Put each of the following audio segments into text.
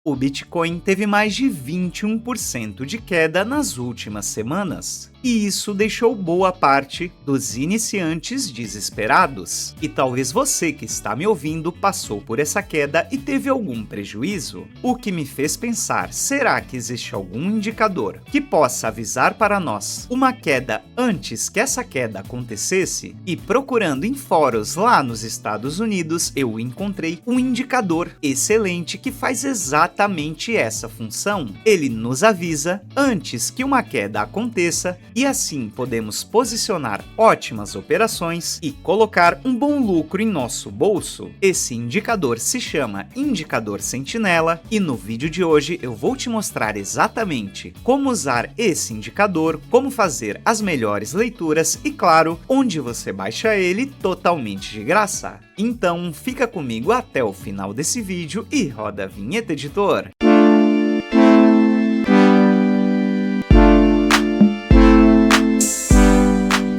O Bitcoin teve mais de 21% de queda nas últimas semanas. E isso deixou boa parte dos iniciantes desesperados. E talvez você que está me ouvindo passou por essa queda e teve algum prejuízo. O que me fez pensar, será que existe algum indicador que possa avisar para nós uma queda antes que essa queda acontecesse? E procurando em fóruns lá nos Estados Unidos, eu encontrei um indicador excelente que faz exatamente essa função. Ele nos avisa antes que uma queda aconteça e assim podemos posicionar ótimas operações e colocar um bom lucro em nosso bolso. Esse indicador se chama Indicador Sentinela e no vídeo de hoje eu vou te mostrar exatamente como usar esse indicador, como fazer as melhores leituras e, claro, onde você baixa ele totalmente de graça. Então fica comigo até o final desse vídeo e roda a vinheta, editor!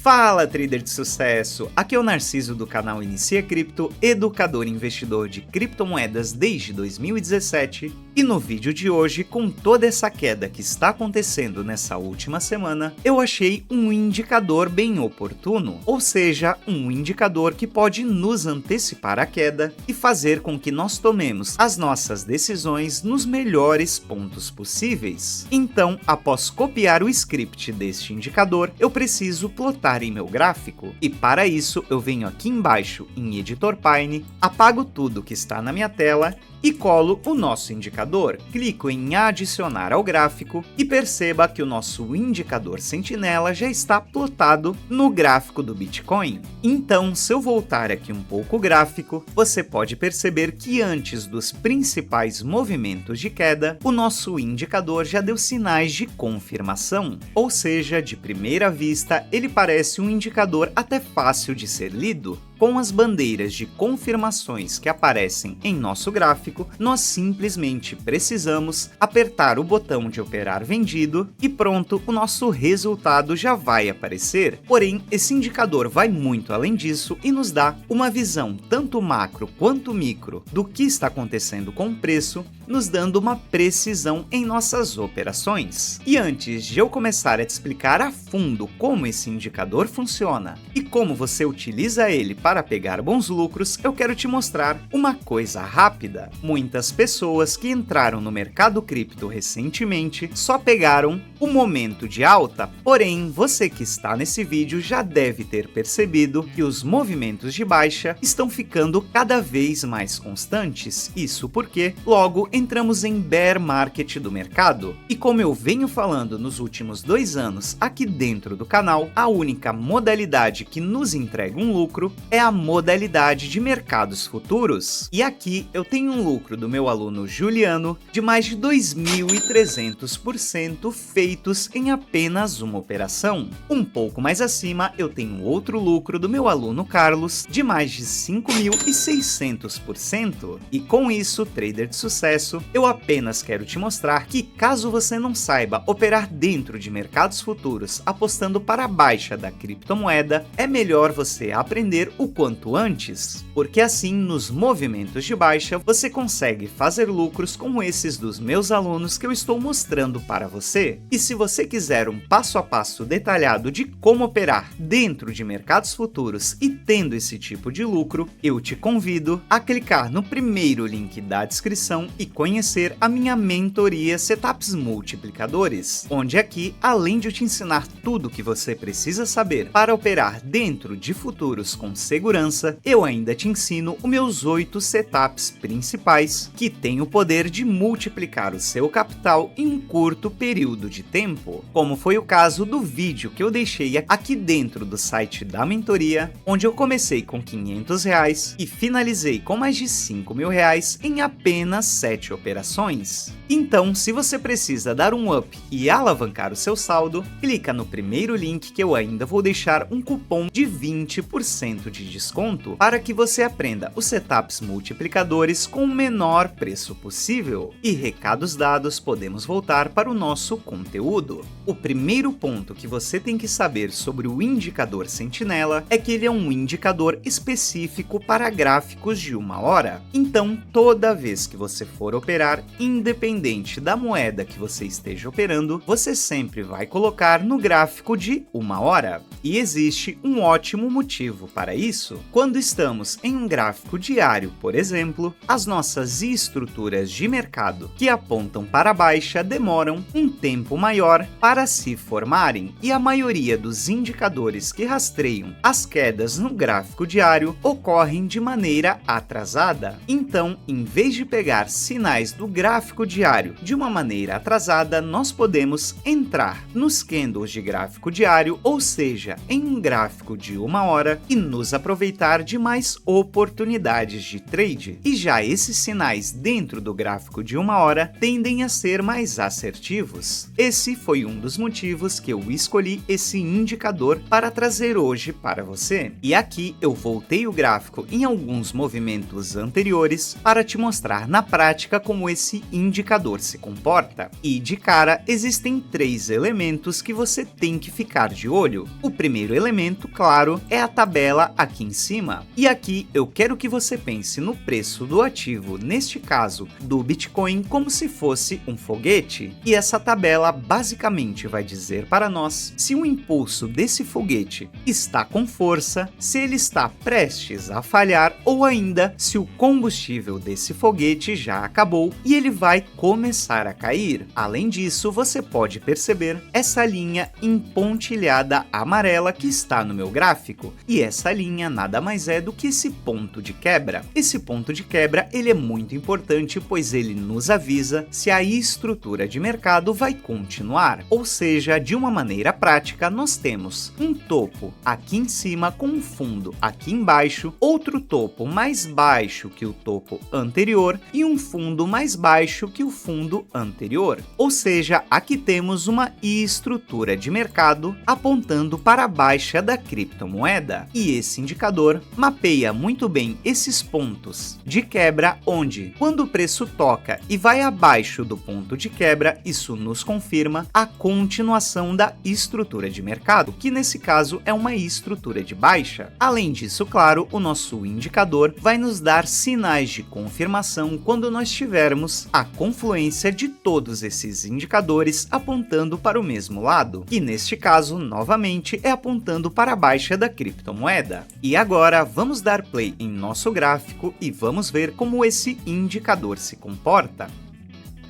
Fala, trader de sucesso! Aqui é o Narciso do canal Inicia Cripto, educador e investidor de criptomoedas desde 2017. E no vídeo de hoje, com toda essa queda que está acontecendo nessa última semana, eu achei um indicador bem oportuno, ou seja, um indicador que pode nos antecipar a queda e fazer com que nós tomemos as nossas decisões nos melhores pontos possíveis. Então, após copiar o script deste indicador, eu preciso plotar em meu gráfico, e para isso eu venho aqui embaixo em Editor Pine, apago tudo que está na minha tela e colo o nosso indicador. Clico em adicionar ao gráfico e perceba que o nosso indicador sentinela já está plotado no gráfico do Bitcoin. Então, se eu voltar aqui um pouco o gráfico, você pode perceber que antes dos principais movimentos de queda, o nosso indicador já deu sinais de confirmação, ou seja, de primeira vista, ele parece um indicador até fácil de ser lido. Com as bandeiras de confirmações que aparecem em nosso gráfico, nós simplesmente precisamos apertar o botão de operar vendido e pronto, o nosso resultado já vai aparecer. Porém, esse indicador vai muito além disso e nos dá uma visão tanto macro quanto micro do que está acontecendo com o preço, nos dando uma precisão em nossas operações. E antes de eu começar a te explicar a fundo como esse indicador funciona e como você utiliza ele para pegar bons lucros, eu quero te mostrar uma coisa rápida. Muitas pessoas que entraram no mercado cripto recentemente só pegaram o momento de alta, porém, você que está nesse vídeo já deve ter percebido que os movimentos de baixa estão ficando cada vez mais constantes. Isso porque logo entramos em bear market do mercado. E como eu venho falando nos últimos 2 anos aqui dentro do canal, a única modalidade que nos entrega um lucro é a modalidade de mercados futuros. E aqui eu tenho um lucro do meu aluno Juliano de mais de 2.300% feitos em apenas uma operação. Um pouco mais acima eu tenho outro lucro do meu aluno Carlos de mais de 5.600%. E com isso, trader de sucesso, eu apenas quero te mostrar que caso você não saiba operar dentro de mercados futuros apostando para a baixa da criptomoeda, é melhor você aprender o quanto antes, porque assim nos movimentos de baixa você consegue fazer lucros como esses dos meus alunos que eu estou mostrando para você. E se você quiser um passo a passo detalhado de como operar dentro de mercados futuros e tendo esse tipo de lucro, eu te convido a clicar no primeiro link da descrição e conhecer a minha mentoria Setups Multiplicadores, onde aqui, além de eu te ensinar tudo o que você precisa saber para operar dentro de futuros com segurança, eu ainda te ensino os meus 8 setups principais que têm o poder de multiplicar o seu capital em um curto período de tempo, como foi o caso do vídeo que eu deixei aqui dentro do site da mentoria, onde eu comecei com R$500 e finalizei com mais de R$5.000 em apenas 7 operações. Então, se você precisa dar um up e alavancar o seu saldo, clica no primeiro link que eu ainda vou deixar um cupom de 20% de desconto para que você aprenda os setups multiplicadores com o menor preço possível. E recados dados, podemos voltar para o nosso conteúdo. O primeiro ponto que você tem que saber sobre o indicador sentinela é que ele é um indicador específico para gráficos de 1 hora. Então, toda vez que você for for operar, independente da moeda que você esteja operando, você sempre vai colocar no gráfico de 1 hora. E existe um ótimo motivo para isso. Quando estamos em um gráfico diário, por exemplo, as nossas estruturas de mercado que apontam para a baixa demoram um tempo maior para se formarem, e a maioria dos indicadores que rastreiam as quedas no gráfico diário ocorrem de maneira atrasada. Então, em vez de pegar sinais do gráfico diário de uma maneira atrasada, nós podemos entrar nos candles de gráfico diário, ou seja, em um gráfico de 1 hora, e nos aproveitar de mais oportunidades de trade. E já esses sinais dentro do gráfico de 1 hora tendem a ser mais assertivos. Esse foi um dos motivos que eu escolhi esse indicador para trazer hoje para você. E aqui eu voltei o gráfico em alguns movimentos anteriores para te mostrar na prática como esse indicador se comporta. E de cara, existem 3 elementos que você tem que ficar de olho. O primeiro elemento, claro, é a tabela aqui em cima. E aqui eu quero que você pense no preço do ativo, neste caso do Bitcoin, como se fosse um foguete. E essa tabela basicamente vai dizer para nós se o impulso desse foguete está com força, se ele está prestes a falhar, ou ainda se o combustível desse foguete já acabou e ele vai começar a cair. Além disso, você pode perceber essa linha empontilhada amarela que está no meu gráfico, e essa linha nada mais é do que esse ponto de quebra. Esse ponto de quebra ele é muito importante, pois ele nos avisa se a estrutura de mercado vai continuar, ou seja, de uma maneira prática, nós temos um topo aqui em cima com um fundo aqui embaixo, outro topo mais baixo que o topo anterior e um fundo mais baixo que o fundo anterior. Ou seja, aqui temos uma estrutura de mercado apontando para a baixa da criptomoeda. E esse indicador mapeia muito bem esses pontos de quebra, onde, quando o preço toca e vai abaixo do ponto de quebra, isso nos confirma a continuação da estrutura de mercado, que nesse caso é uma estrutura de baixa. Além disso, claro, o nosso indicador vai nos dar sinais de confirmação quando nós tivermos a confluência de todos esses indicadores apontando para o mesmo lado, que neste caso, novamente, é apontando para a baixa da criptomoeda. E agora, vamos dar play em nosso gráfico e vamos ver como esse indicador se comporta.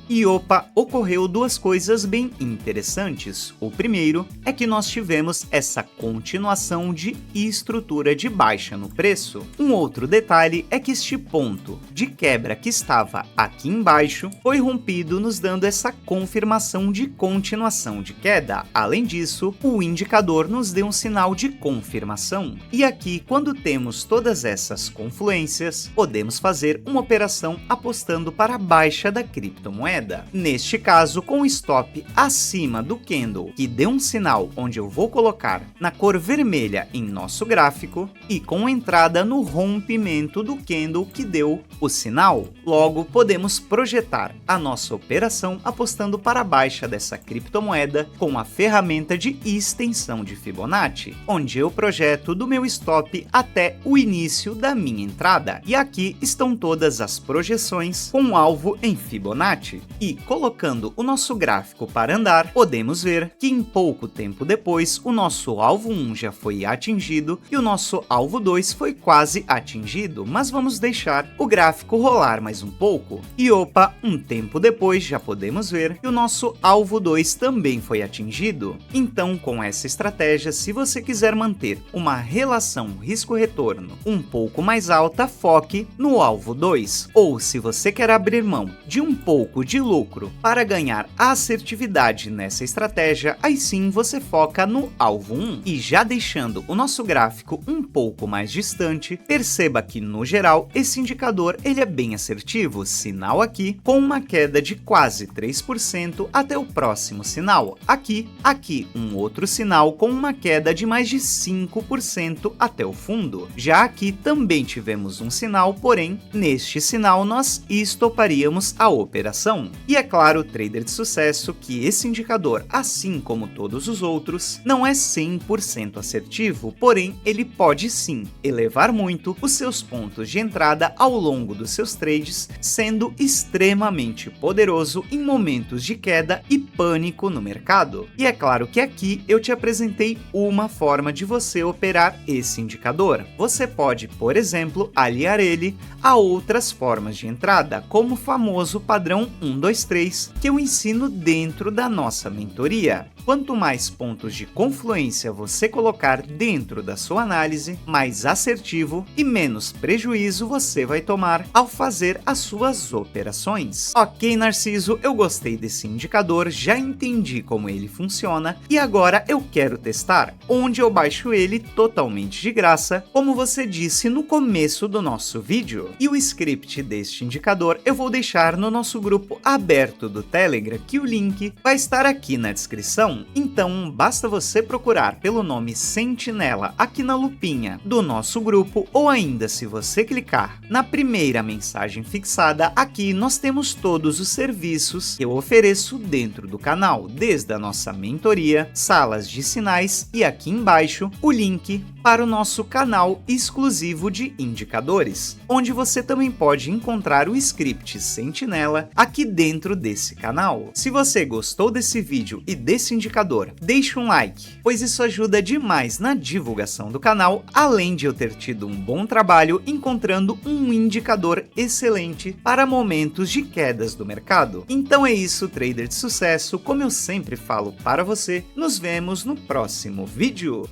E opa, ocorreu 2 coisas bem interessantes. O primeiro é que nós tivemos essa continuação de estrutura de baixa no preço. Um outro detalhe é que este ponto de quebra que estava aqui embaixo foi rompido, nos dando essa confirmação de continuação de queda. Além disso, o indicador nos deu um sinal de confirmação. E aqui, quando temos todas essas confluências, podemos fazer uma operação apostando para a baixa da criptomoeda. Neste caso, com o stop acima do candle, que deu um sinal onde eu vou colocar na cor vermelha em nosso gráfico, e com entrada no rompimento do candle que deu o sinal. Logo, podemos projetar a nossa operação apostando para a baixa dessa criptomoeda com a ferramenta de extensão de Fibonacci, onde eu projeto do meu stop até o início da minha entrada. E aqui estão todas as projeções com um alvo em Fibonacci. E colocando o nosso gráfico para andar, podemos ver que em pouco tempo depois o nosso alvo 1 já foi atingido e o nosso alvo 2 foi quase atingido, mas vamos deixar o gráfico rolar mais um pouco. E opa, um tempo depois já podemos ver que o nosso alvo 2 também foi atingido. Então, com essa estratégia, se você quiser manter uma relação risco-retorno um pouco mais alta, foque no alvo 2. Ou se você quer abrir mão de um pouco de lucro para ganhar assertividade nessa estratégia, aí sim você foca no alvo 1. E já deixando o nosso gráfico um pouco mais distante, perceba que no geral esse indicador ele é bem assertivo, sinal aqui com uma queda de quase 3% até o próximo sinal, aqui um outro sinal com uma queda de mais de 5% até o fundo. Já aqui também tivemos um sinal, porém neste sinal nós estoparíamos a operação. padrão. E é claro, trader de sucesso, que esse indicador, assim como todos os outros, não é 100% assertivo, porém ele pode sim elevar muito os seus pontos de entrada ao longo dos seus trades, sendo extremamente poderoso em momentos de queda e pânico no mercado. E é claro que aqui eu te apresentei uma forma de você operar esse indicador. Você pode, por exemplo, aliar ele a outras formas de entrada, como o famoso padrão 1, 2, 3, que eu ensino dentro da nossa mentoria. Quanto mais pontos de confluência você colocar dentro da sua análise, mais assertivo e menos prejuízo você vai tomar ao fazer as suas operações. Ok, Narciso, eu gostei desse indicador, já entendi como ele funciona e agora eu quero testar, onde eu baixo ele totalmente de graça, como você disse no começo do nosso vídeo. E o script deste indicador eu vou deixar no nosso grupo aberto do Telegram, que o link vai estar aqui na descrição. Então, basta você procurar pelo nome Sentinela aqui na lupinha do nosso grupo, ou ainda se você clicar na primeira mensagem fixada, aqui nós temos todos os serviços que eu ofereço dentro do canal, desde a nossa mentoria, salas de sinais e aqui embaixo o link para o nosso canal exclusivo de indicadores, onde você também pode encontrar o script Sentinela aqui dentro desse canal. Se você gostou desse vídeo e desse indicador, deixe um like, pois isso ajuda demais na divulgação do canal, além de eu ter tido um bom trabalho encontrando um indicador excelente para momentos de quedas do mercado. Então é isso, trader de sucesso, como eu sempre falo para você, nos vemos no próximo vídeo.